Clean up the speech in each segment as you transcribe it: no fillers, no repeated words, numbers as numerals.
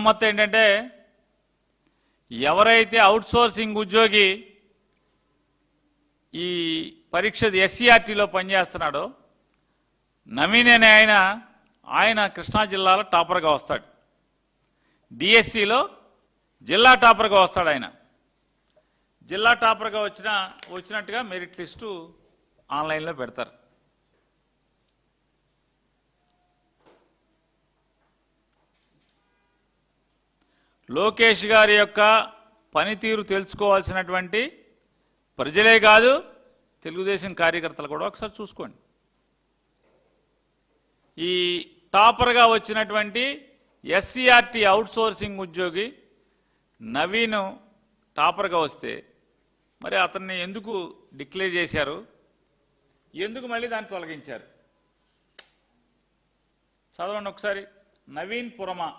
గమ్మత్తు ఏంటంటే ఎవరైతే అవుట్సోర్సింగ్ ఉద్యోగి ఈ పరీక్ష ఎస్సీఆర్టీలో పనిచేస్తున్నాడో నవీన్ అనే ఆయన కృష్ణా జిల్లాలో టాపర్గా వస్తాడు. డిఎస్సిలో జిల్లా టాపర్గా వస్తాడు. ఆయన జిల్లా టాపర్గా వచ్చినట్టుగా మెరిట్ లిస్టు ఆన్లైన్లో పెడతారు. లోకేష్ గారి యొక్క పనితీరు తెలుసుకోవాల్సినటువంటి ప్రజలే కాదు, తెలుగుదేశం కార్యకర్తలు కూడా ఒకసారి చూసుకోండి. ఈ టాపర్గా వచ్చినటువంటి ఎస్సీఆర్టీ అవుట్సోర్సింగ్ ఉద్యోగి నవీన్ టాపర్గా వస్తే మరి అతన్ని ఎందుకు డిక్లేర్ చేశారు, ఎందుకు మళ్ళీ దాన్ని తొలగించారు? చదవండి ఒకసారి. నవీన్ పురమా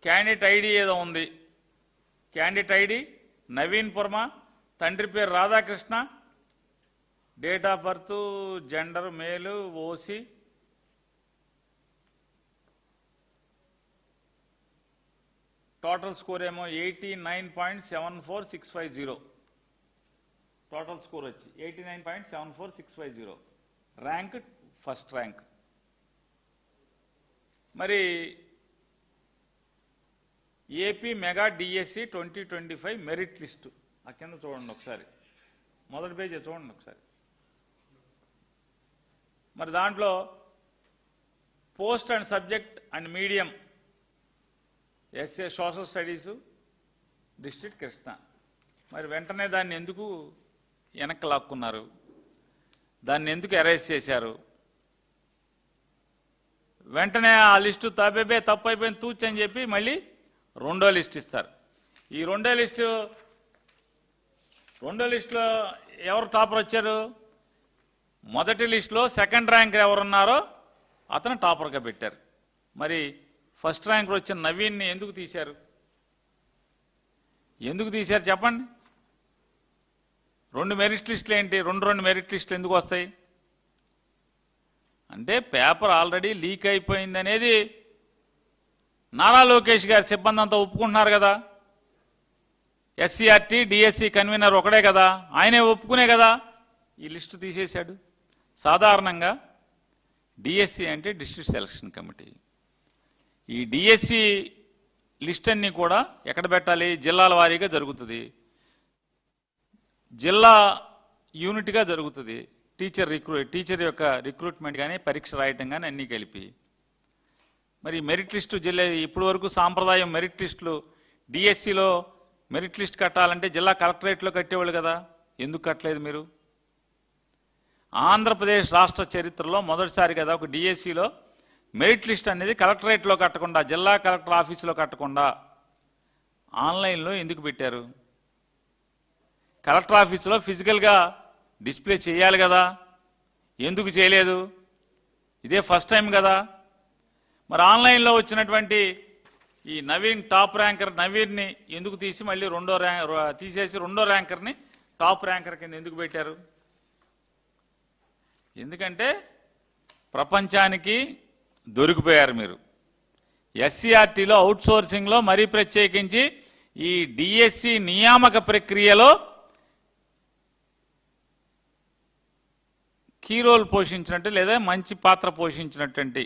క్యాండిడేట్ ఐడి ఏదో ఉంది, క్యాండిడేట్ ఐడి నవీన్ పురమా, తండ్రి పేరు Radhakrishna, date of birth gender మేలు, ఓసీ, టోటల్ స్కోర్ ఏమో 89.74650, టోటల్ స్కోర్ వచ్చి 89.74650, ర్యాంక్ ఫస్ట్ ర్యాంక్. మరి AP mega DSC 2025 merit list ఆ కింద చూడండి ఒకసారి, మొదటి పేజీ చూడండి ఒకసారి. మరి దాంట్లో post and subject and medium SA social studies district Krishna. మరి వెంటనే దాన్ని ఎందుకు వెనక్కి లాక్కున్నారు, దాన్ని ఎందుకు అరెస్ట్ చేశారు? వెంటనే ఆ లిస్టు తప్పు అయిపోయింది తూచ్ అని చెప్పి మళ్ళీ రెండో లిస్ట్ ఇస్తారు. ఈ రెండో లిస్టులో ఎవరు టాపర్ వచ్చారు? మొదటి లిస్టులో సెకండ్ ర్యాంక్ ఎవరున్నారో అతను టాపర్గా పెట్టారు. మరి ఫస్ట్ ర్యాంక్ వచ్చిన నవీన్ని ఎందుకు తీశారు? ఎందుకు తీశారు చెప్పండి? రెండు మెరిట్ లిస్టులు ఏంటి? రెండు మెరిట్ లిస్టులు ఎందుకు వస్తాయి అంటే పేపర్ ఆల్రెడీ లీక్ అయిపోయింది అనేది నారా లోకేష్ గారి సిబ్బంది అంతా ఒప్పుకుంటున్నారు కదా. ఎస్సీఆర్టీ డిఎస్సి కన్వీనర్ ఒకడే కదా, ఆయనే ఒప్పుకునే కదా ఈ లిస్టు తీసేశాడు. సాధారణంగా డిఎస్సి అంటే డిస్ట్రిక్ట్ సెలక్షన్ కమిటీ. ఈ డిఎస్సి లిస్ట్ అన్నీ కూడా ఎక్కడ పెట్టాలి? జిల్లాల వారీగా జరుగుతుంది, జిల్లా యూనిట్గా జరుగుతుంది. టీచర్ యొక్క రిక్రూట్మెంట్ కానీ పరీక్ష రాయటం కానీ అన్నీ కలిపి. మరి మెరిట్ లిస్టు జిల్లా ఇప్పటి వరకు సాంప్రదాయం మెరిట్ లిస్టులు డిఎస్సిలో మెరిట్ లిస్ట్ కట్టాలంటే జిల్లా కలెక్టరేట్లో కట్టేవాళ్ళు కదా, ఎందుకు కట్టలేదు మీరు? ఆంధ్రప్రదేశ్ రాష్ట్ర చరిత్రలో మొదటిసారి కదా ఒక డిఎస్సిలో మెరిట్ లిస్ట్ అనేది కలెక్టరేట్లో కట్టకుండా, జిల్లా కలెక్టర్ ఆఫీసులో కట్టకుండా ఆన్లైన్లో ఎందుకు పెట్టారు? కలెక్టర్ ఆఫీసులో ఫిజికల్గా డిస్ప్లే చేయాలి కదా, ఎందుకు చేయలేదు? ఇదే ఫస్ట్ టైం కదా. మరి ఆన్లైన్లో వచ్చినటువంటి ఈ నవీన్ టాప్ ర్యాంకర్ నవీన్ని ఎందుకు తీసి మళ్ళీ తీసేసి రెండో ర్యాంకర్ని టాప్ ర్యాంకర్ కింద ఎందుకు పెట్టారు? ఎందుకంటే ప్రపంచానికి దొరికిపోయారు మీరు. ఎస్సీఆర్టీలో అవుట్సోర్సింగ్లో మరీ ప్రత్యేకించి ఈ డిఎస్సి నియామక ప్రక్రియలో కీ రోల్ పోషించినట్టు లేదా మంచి పాత్ర పోషించినటువంటి,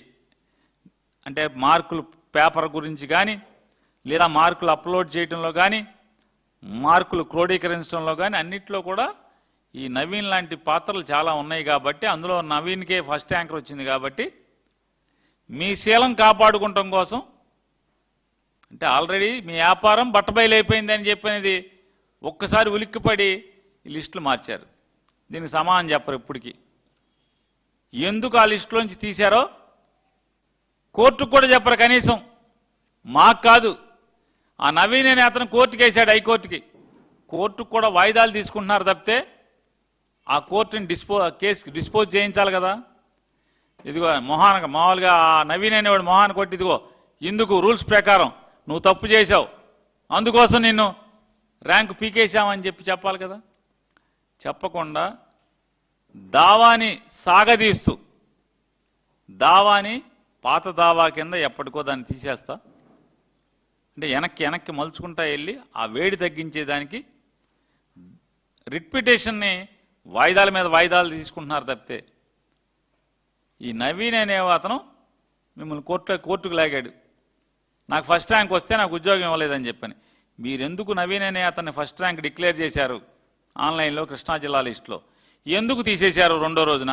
అంటే మార్కులు పేపర్ గురించి కానీ లేదా మార్కులు అప్లోడ్ చేయడంలో కానీ మార్కులు క్రోడీకరించడంలో కానీ అన్నిట్లో కూడా ఈ నవీన్ లాంటి పాత్రలు చాలా ఉన్నాయి కాబట్టి, అందులో నవీన్కే ఫస్ట్ ర్యాంకర్ వచ్చింది కాబట్టి మీ శీలం కాపాడుకుంటాం కోసం, అంటే ఆల్రెడీ మీ వ్యాపారం బట్టబయలైపోయిందని చెప్పినది ఒక్కసారి ఉలిక్కిపడి ఈ లిస్టులు మార్చారు. దీనికి సమాధానం చెప్పరు ఇప్పటికీ. ఎందుకు ఆ లిస్టులోంచి తీశారో కోర్టుకు కూడా చెప్పరు కనీసం. మాకు కాదు, ఆ నవీన్ అనే అతను కోర్టుకు వేశాడు, హైకోర్టుకి. కోర్టుకు కూడా వాయిదాలు తీసుకుంటున్నారు తప్పితే ఆ కోర్టుని కేసు డిస్పోజ్ చేయించాలి కదా. ఇదిగో మామూలుగా ఆ నవీన్ అనేవాడు మొహాన్ని కొట్టి, ఇదిగో ఇందుకు రూల్స్ ప్రకారం నువ్వు తప్పు చేశావు, అందుకోసం నిన్ను ర్యాంకు పీకేశామని చెప్పాలి కదా. చెప్పకుండా దావాని సాగదీస్తూ, దావాని పాత దావా కింద ఎప్పటికో దాన్ని తీసేస్తా, అంటే వెనక్కి మలుచుకుంటా వెళ్ళి ఆ వేడి తగ్గించేదానికి రిట్ పిటిషన్ని వాయిదాల మీద వాయిదాలు తీసుకుంటున్నారు తప్పితే, ఈ నవీన్ అనే అతను మిమ్మల్ని కోర్టుకు లాగాడు, నాకు ఫస్ట్ ర్యాంక్ వస్తే నాకు ఉద్యోగం ఇవ్వలేదని చెప్పని. మీరెందుకు నవీన్ అనే అతన్ని ఫస్ట్ ర్యాంక్ డిక్లేర్ చేశారు ఆన్లైన్లో కృష్ణా జిల్లా లిస్టులో? ఎందుకు తీసేశారు రెండో రోజున?